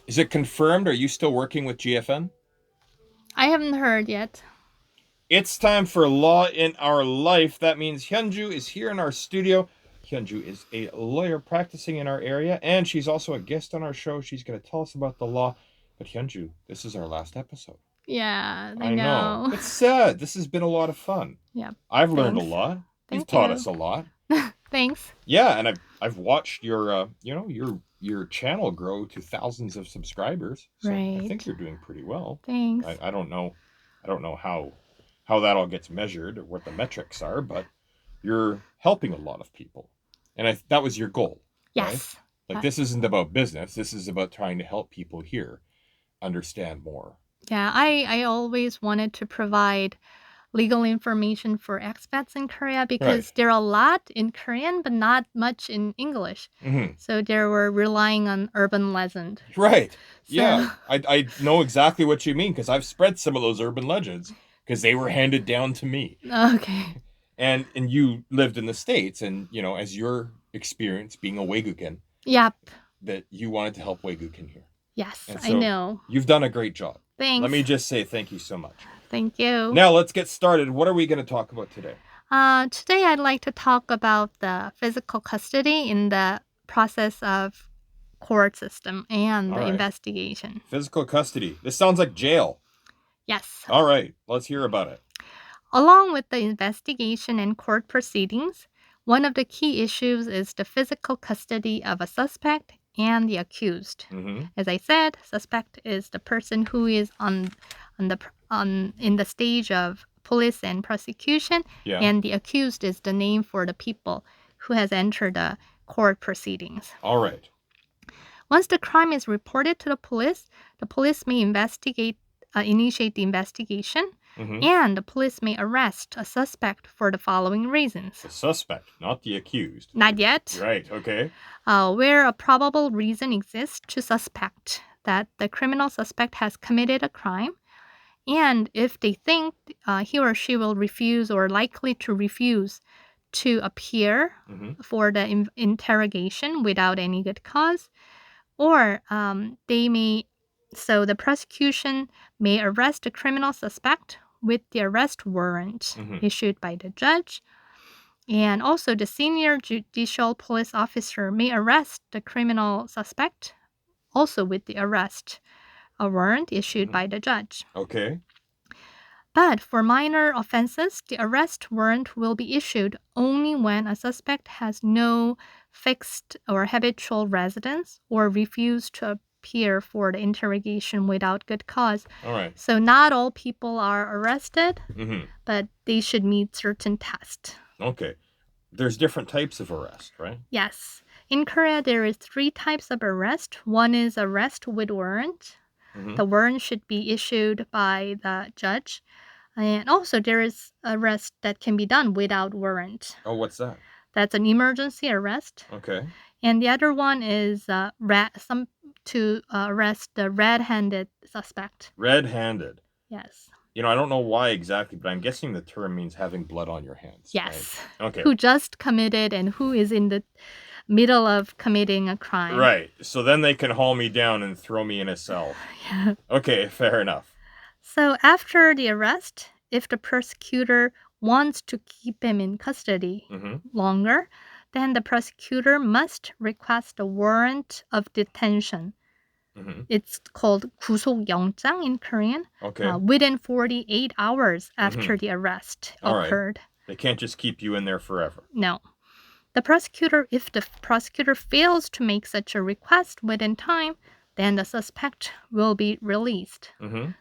Is it confirmed? Are you still working with GFN? I haven't heard yet. It's time for Law in Our Life. That means Hyunju is here in our studio. Hyunju is a lawyer practicing in our area, and she's also a guest on our show. She's going to tell us about the law. But Hyunju, this is our last episode. Yeah, I I know. know. It's sad. This has been a lot of fun. Yeah. I've learned a Thanks. lot. You've Thank taught you. us a lot. Thanks. Yeah, and I've watched your your channel grow to thousands of subscribers. So I think Right. you're doing pretty well. Thanks. I don't know how that all gets measured or what the metrics are, but you're helping a lot of people, and that was your goal, right? Yes. Like this isn't about business. This is about trying to help people here understand more. Yeah, I always wanted to provide legal information for expats in Korea Right. because there are a lot in Korean, but not much in English. Mm-hmm. So they were relying on urban legend. Right. So, Yeah. I know exactly what you mean because I've spread some of those urban legends because they were handed down to me. Okay. And you lived in the States, and as your experience being a Weiguken, Yep. that you wanted to help Weiguken here. Yes, And I so know. you've done a great job. Thanks. Let me just say thank you so much. Thank you. Now let's get started. What are we going to talk about today? Today I'd like to talk about the physical custody in the process of court system and All the right. investigation. Physical custody. This sounds like jail. Yes. All right, let's hear about it. Along with the investigation and court proceedings, one of the key issues is the physical custody of a suspect and the accused. Mm-hmm. As I said, suspect is the person who is in the stage of police and prosecution, Yeah. and the accused is the name for the people who has entered the court proceedings. All right. Once the crime is reported to the police may initiate the investigation, Mm-hmm. and the police may arrest a suspect for the following reasons. The suspect, not the accused. Not yet. Right, okay. Where a probable reason exists to suspect that the criminal suspect has committed a crime, and if they think he or she will refuse or likely to refuse to appear for the interrogation without any good cause, or the prosecution may arrest the criminal suspect with the arrest warrant issued by the judge. And also the senior judicial police officer may arrest the criminal suspect also with the arrest warrant issued by the judge. Okay. But for minor offenses, the arrest warrant will be issued only when a suspect has no fixed or habitual residence or refused to appear for the interrogation without good cause. All right. So not all people are arrested, but they should meet certain tests. Okay. There's different types of arrest, right? Yes. In Korea, there is 3 types of arrest. One is arrest with warrant. The warrant should be issued by the judge. And also there is arrest that can be done without warrant. Oh, what's that? That's an emergency arrest. Okay. And the other one is to arrest the red-handed suspect. Red-handed. Yes. I don't know why exactly, but I'm guessing the term means having blood on your hands. Yes. Right? Okay. Who just committed and who is in the middle of committing a crime. Right. So then they can haul me down and throw me in a cell. Yeah. Okay, fair enough. So after the arrest, if the prosecutor wants to keep him in custody longer, then the prosecutor must request a warrant of detention. It's called 구속영장 in Korean. Okay. Within 48 hours after the arrest occurred. Right. They can't just keep you in there forever. No. If the prosecutor fails to make such a request within time, then the suspect will be released.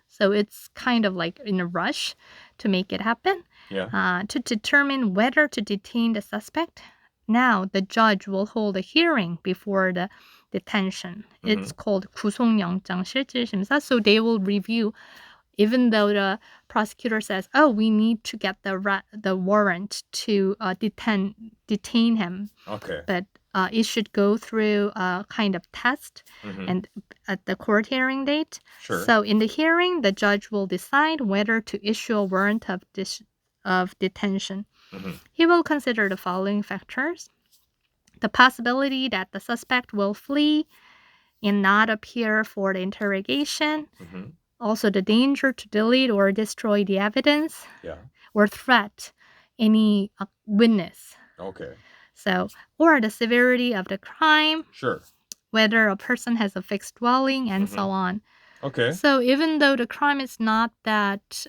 So it's kind of like in a rush to make it happen. Yeah. To determine whether to detain the suspect, now the judge will hold a hearing before the detention. It's called 구속영장 실질심사. So they will review, even though the prosecutor says, "Oh, we need to get the warrant to detain him." Okay. But it should go through a kind of test and at the court hearing date. Sure. So in the hearing, the judge will decide whether to issue a warrant of detention. He will consider the following factors: the possibility that the suspect will flee, and not appear for the interrogation. Mm-hmm. Also, the danger to delete or destroy the evidence Yeah. or threat any witness. Okay. So, or the severity of the crime, Sure. whether a person has a fixed dwelling, and so on. Okay. So, even though the crime is not that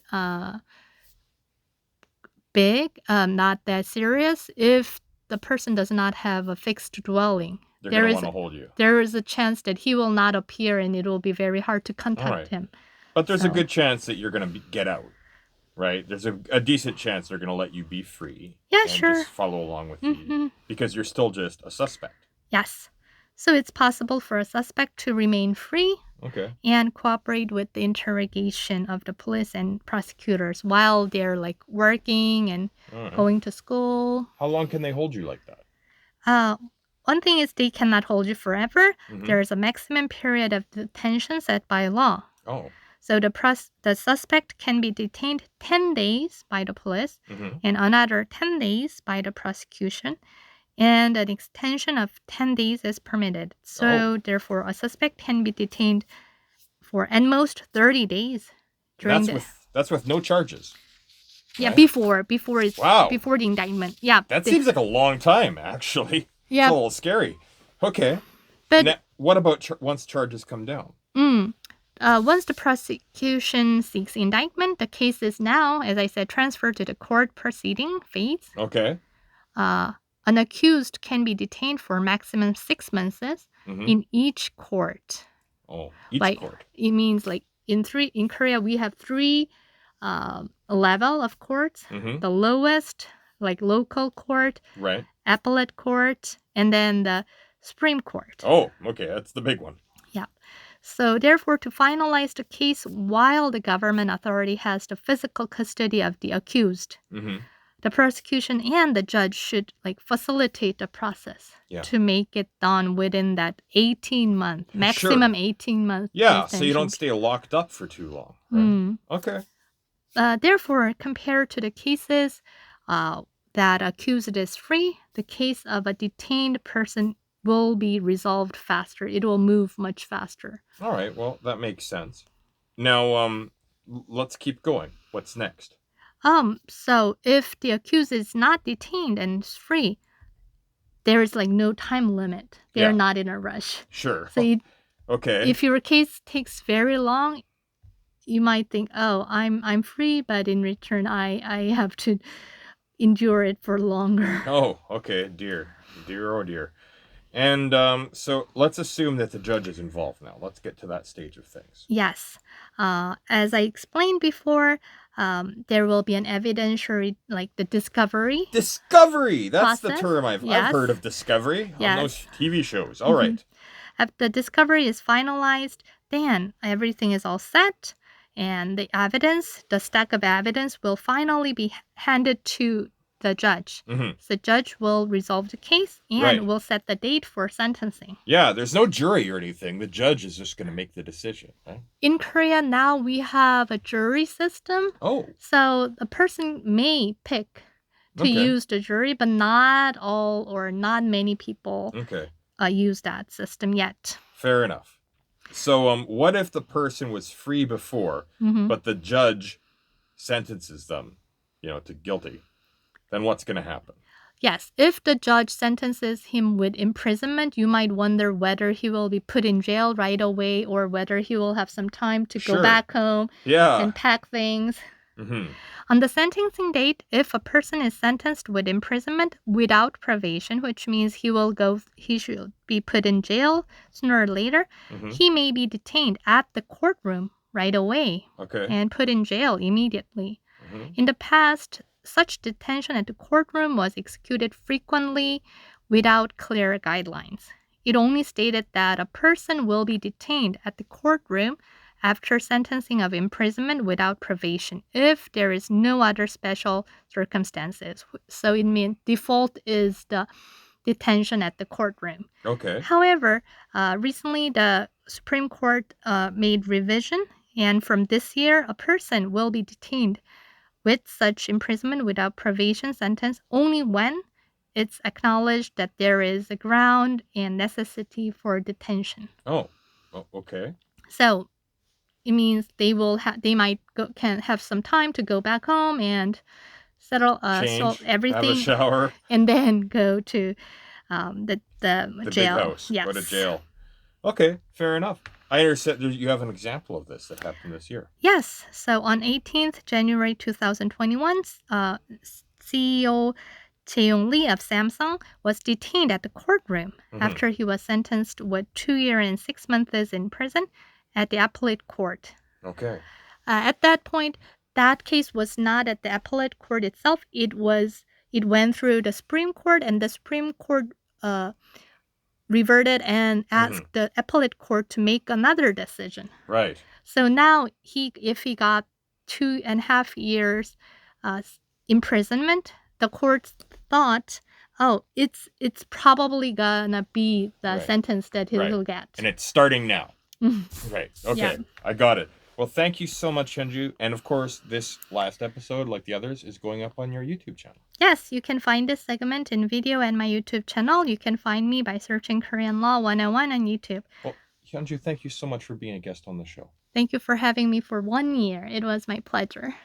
big, not that serious, if the person does not have a fixed dwelling, They're going to want to hold you. there is a chance that he will not appear and it will be very hard to contact him. But there's a So- good chance that you're going to get out, right? There's a decent chance they're going to let you be free. Yeah, and sure. just follow along with you because you're still just a suspect. Yes. So it's possible for a suspect to remain free Okay. and cooperate with the interrogation of the police and prosecutors while they're like working and All right. going to school. How long can they hold you like that? One thing is they cannot hold you forever. Mhm. There is a maximum period of detention set by law. Oh. So the suspect can be detained 10 days by the police Mhm. and another 10 days by the prosecution. And an extension of 10 days is permitted. So therefore, a suspect can be detained for at most 30 days. That's with no charges. Yeah, right? before the indictment. Yeah. That seems like a long time, actually. Yeah. It's a little scary. Okay. But now, what about once charges come down? once the prosecution seeks indictment, the case is now, as I said, transferred to the court proceeding phase. Okay. An accused can be detained for maximum 6 months in each court. Oh, each court. It means like in Korea we have 3 level of courts. The lowest, like local court, Right. appellate court, and then the Supreme Court. Oh, okay. That's the big one. Yeah. So therefore, to finalize the case while the government authority has the physical custody of the accused, the prosecution and the judge should like facilitate the process to make it done within that 18-month, maximum 18-month. Yeah, so you don't stay locked up for too long. Right? Okay. Therefore, compared to the cases that accused is free, the case of a detained person will be resolved faster. It will move much faster. All right. Well, that makes sense. Now, let's keep going. What's next? So if the accused is not detained and is free, there is like no time limit. They're not in a rush. Sure. So okay. If your case takes very long, you might think, oh, I'm free, but in return, I have to endure it for longer. Oh, okay. Dear, oh dear. And so let's assume that the judge is involved now. Let's get to that stage of things. Yes. As I explained before, there will be an evidentiary, like the discovery. Discovery! That's process. The term I've heard of discovery on those TV shows. All right. If the discovery is finalized, then everything is all set. And the evidence, the stack of evidence, will finally be handed to the judge. The judge will resolve the case and will set the date for sentencing. Yeah, there's no jury or anything. The judge is just going to make the decision. Right? In Korea now, we have a jury system. Oh. So a person may pick to use the jury, but not all or not many people use that system yet. Fair enough. So what if the person was free before, but the judge sentences them, to guilty? Then what's going to happen? Yes, if the judge sentences him with imprisonment, you might wonder whether he will be put in jail right away or whether he will have some time to go back home and pack things. On the sentencing date, if a person is sentenced with imprisonment without probation, which means he should be put in jail sooner or later, he may be detained at the courtroom right away and put in jail immediately. In the past, such detention at the courtroom was executed frequently without clear guidelines. It only stated that a person will be detained at the courtroom after sentencing of imprisonment without probation if there is no other special circumstances. So it means default is the detention at the courtroom. Okay. However, recently the Supreme Court made revision, and from this year, a person will be detained with such imprisonment without probation sentence only when it's acknowledged that there is a ground and necessity for detention. Oh, Oh, okay. So it means they can have some time to go back home and settle Change, solve everything, have a shower, and then go to the the jail. big house, Yes. go to jail. Okay, fair enough. I understand you have an example of this that happened this year. Yes. So on 18th January 2021, CEO Jae-yong Lee of Samsung was detained at the courtroom after he was sentenced with 2 years and 6 months in prison at the appellate court. Okay. At that point, that case was not at the appellate court itself. It went through the Supreme Court, and the Supreme Court reverted and asked the appellate court to make another decision. Right. So now if he got 2.5 years imprisonment, the court thought, oh, it's probably gonna be the sentence that he'll get. And it's starting now. Right. Okay. Yeah. I got it. Well, thank you so much, Hyunju. And of course, this last episode, like the others, is going up on your YouTube channel. Yes, you can find this segment in video on my YouTube channel. You can find me by searching Korean Law 101 on YouTube. Well, Hyunju, thank you so much for being a guest on the show. Thank you for having me for 1 year. It was my pleasure.